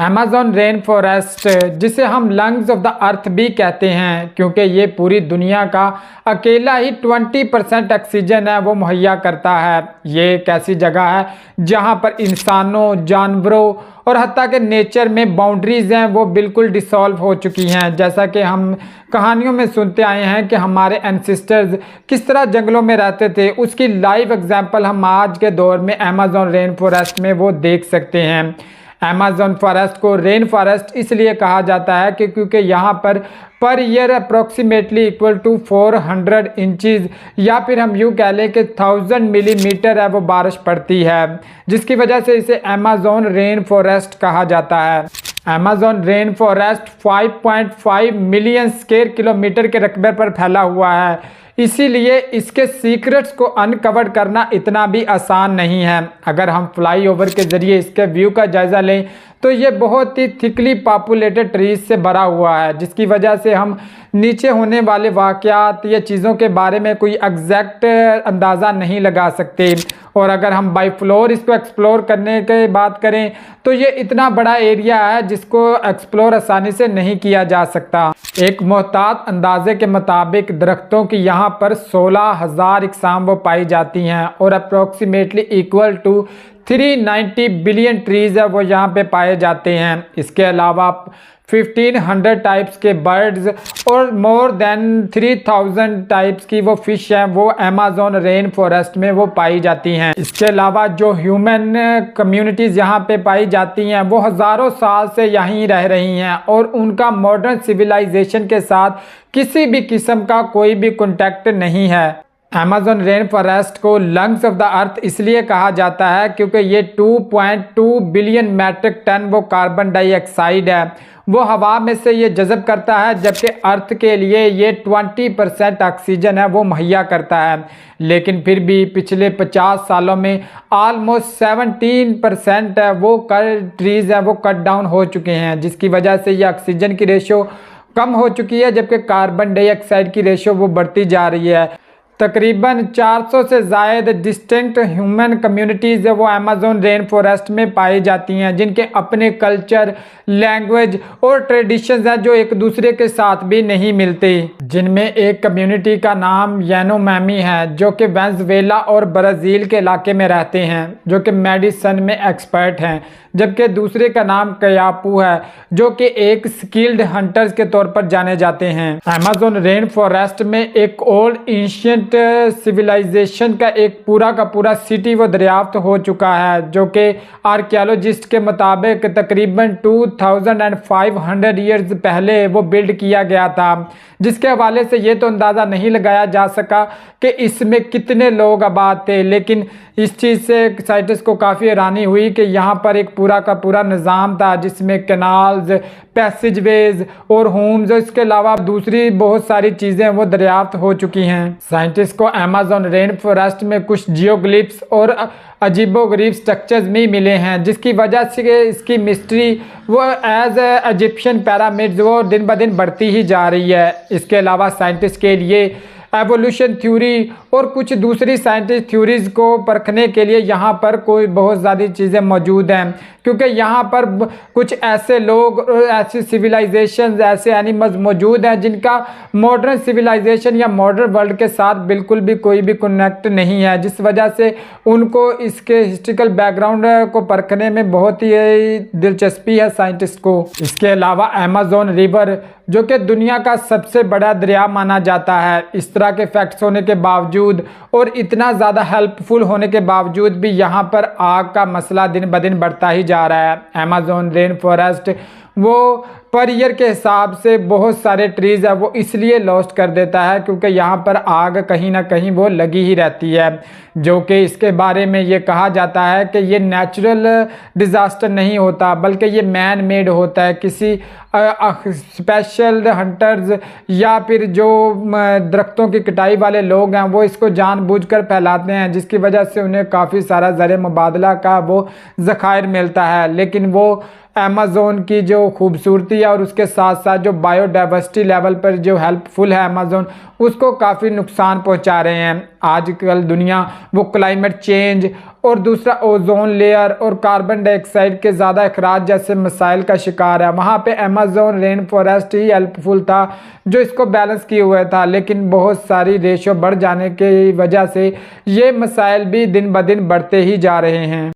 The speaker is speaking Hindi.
अमेज़न रेन फॉरेस्ट, जिसे हम लंग्स ऑफ द अर्थ भी कहते हैं, क्योंकि ये पूरी दुनिया का अकेला ही 20% ऑक्सीजन है वो मुहैया करता है। ये एक ऐसी जगह है जहाँ पर इंसानों, जानवरों और हत्ता के नेचर में बाउंड्रीज हैं वो बिल्कुल डिसॉल्व हो चुकी हैं। जैसा कि हम कहानियों में सुनते आए हैं कि हमारे एंसेस्टर्स किस तरह जंगलों में रहते थे, उसकी लाइव एग्जाम्पल हम आज के दौर में अमेज़न रेन फॉरेस्ट में वो देख सकते हैं। अमेज़न फॉरेस्ट को रेन फॉरेस्ट इसलिए कहा जाता है कि क्योंकि यहाँ पर year approximately equal to 400 inches या फिर हम यूँ कह लें कि 1000 मिलीमीटर है वो बारिश पड़ती है, जिसकी वजह से इसे अमेज़न रेन फॉरेस्ट कहा जाता है। Amazon rain forest 5.5 million square kilometre के रकबे पर फैला हुआ है, इसीलिए इसके सीक्रेट्स को अनकवर करना इतना भी आसान नहीं है। अगर हम फ्लाईओवर के ज़रिए इसके व्यू का जायज़ा लें तो ये बहुत ही थिकली पॉपुलेटेड ट्रीज से भरा हुआ है, जिसकी वजह से हम नीचे होने वाले वाक़यात या चीज़ों के बारे में कोई एग्जैक्ट अंदाज़ा नहीं लगा सकते। और अगर हम बाई फ्लोर इसको एक्सप्लोर करने की बात करें तो ये इतना बड़ा एरिया है जिसको एक्सप्लोर आसानी से नहीं किया जा सकता। एक मोहतात अंदाजे के मुताबिक दरख्तों की यहाँ पर 16,000 इकसाम वो पाई जाती हैं और approximately equal to 390 billion trees है वो यहाँ पे पाए जाते हैं। इसके अलावा 1500 टाइप्स के बर्ड्स और मोर देन 3000 टाइप्स की वो फिश हैं वो अमेज़न रेन फॉरेस्ट में वो पाई जाती हैं। इसके अलावा जो ह्यूमन कम्युनिटीज़ यहाँ पे पाई जाती हैं वो हज़ारों साल से यहीं रह रही हैं और उनका मॉडर्न सिविलाइजेशन के साथ किसी भी किस्म का कोई भी कॉन्टैक्ट नहीं है। अमेज़न रेन फॉरेस्ट को लंग्स ऑफ द अर्थ इसलिए कहा जाता है क्योंकि ये 2.2 बिलियन मैट्रिक टन वो कार्बन डाइऑक्साइड है वो हवा में से ये जज़ब करता है, जबकि अर्थ के लिए ये 20% ऑक्सीजन है वो मुहैया करता है। लेकिन फिर भी पिछले 50 सालों में ऑलमोस्ट 17% है वो ट्रीज़ है वो कट डाउन हो चुके हैं, जिसकी वजह से ये ऑक्सीजन की रेशो कम हो चुकी है, जबकि कार्बन डाइऑक्साइड की रेशो वो बढ़ती जा रही है। तकरीबन 400 से ज़ायद डिस्टिंक्ट ह्यूमन कम्युनिटीज़ वो अमेज़न रेन फॉरेस्ट में पाई जाती हैं, जिनके अपने कल्चर, लैंग्वेज और ट्रेडिशंस हैं जो एक दूसरे के साथ भी नहीं मिलते। जिनमें एक कम्युनिटी का नाम यानोमामी है जो कि वेनेजुएला और ब्राज़ील के इलाके में रहते हैं, जो कि मेडिसिन में एक्सपर्ट हैं, जबकि दूसरे का नाम कयापू है जो कि एक स्किल्ड हंटर्स के तौर पर जाने जाते हैं। अमेज़न रेन फॉरेस्ट में एक ओल्ड एंशिएंट सिविलाइजेशन का एक पूरा का पूरा सिटी वो दरियाफ्त हो चुका है, जो कि आर्कियोलॉजिस्ट के मुताबिक तकरीबन 2500 ईयर्स पहले वो बिल्ड किया गया था, जिसके हवाले से ये तो अंदाज़ा नहीं लगाया जा सका कि इसमें कितने लोग आबाद थे। लेकिन इस चीज़ से साइंटिस्ट को काफ़ी हैरानी हुई कि यहाँ पर एक पूरा का पूरा निज़ाम था जिसमें कैनाल्स, पैसेजवेज और होम्स और इसके अलावा दूसरी बहुत सारी चीज़ें वो दरियाफ्त हो चुकी हैं। साइंटिस्ट को अमेज़न रेन फॉरेस्ट में कुछ जियोग्लिफ्स और अजीबोगरीब स्ट्रक्चर्स भी मिले हैं, जिसकी वजह से इसकी मिस्ट्री वो एज इजिप्शियन पिरामिड्स वो दिन ब दिन बढ़ती ही जा रही है। इसके अलावा साइंटिस्ट के लिए एवोल्यूशन थ्योरी और कुछ दूसरी साइंटिस्ट थ्योरीज को परखने के लिए यहाँ पर कोई बहुत ज़्यादा चीज़ें मौजूद हैं, क्योंकि यहाँ पर कुछ ऐसे लोग, ऐसी सिविलाइजेशंस, ऐसे एनिमल्स मौजूद हैं जिनका मॉडर्न सिविलाइजेशन या मॉडर्न वर्ल्ड के साथ बिल्कुल भी कोई भी कनेक्ट नहीं है, जिस वजह से उनको इसके हिस्ट्रिकल बैकग्राउंड को परखने में बहुत ही दिलचस्पी है साइंटिस्ट को। इसके अलावा अमेज़न रिवर जो कि दुनिया का सबसे बड़ा दरिया माना जाता है, इस तरह के फैक्ट्स होने के बावजूद और इतना ज़्यादा हेल्पफुल होने के बावजूद भी यहाँ पर आग का मसला दिन ब दिन बढ़ता ही जा रहा है। अमेज़न रेन फॉरेस्ट वो पर ईयर के हिसाब से बहुत सारे ट्रीज़ है वो इसलिए लॉस्ट कर देता है क्योंकि यहाँ पर आग कहीं ना कहीं वो लगी ही रहती है, जो कि इसके बारे में ये कहा जाता है कि ये नेचुरल डिज़ास्टर नहीं होता बल्कि ये मैन मेड होता है। किसी स्पेशल हंटर्स या फिर जो दरख्तों की कटाई वाले लोग हैं वो इसको जानबूझकर फैलाते हैं, जिसकी वजह से उन्हें काफ़ी सारा ज़र मुबादला का वो ज़खायर मिलता है, लेकिन वो अमेज़ोन की जो खूबसूरती है और उसके साथ साथ जो बायोडाइवर्सिटी लेवल पर जो हेल्पफुल है अमेज़ोन, उसको काफ़ी नुकसान पहुंचा रहे हैं। आजकल दुनिया वो क्लाइमेट चेंज और दूसरा ओजोन लेयर और कार्बन डाइऑक्साइड के ज़्यादा अखराज जैसे मसाइल का शिकार है। वहाँ पे अमेज़ोन रेन फॉरेस्ट ही हेल्पफुल था जो इसको बैलेंस किए हुए था, लेकिन बहुत सारी रेशो बढ़ जाने की वजह से ये मसाइल भी दिन ब दिन बढ़ते ही जा रहे हैं।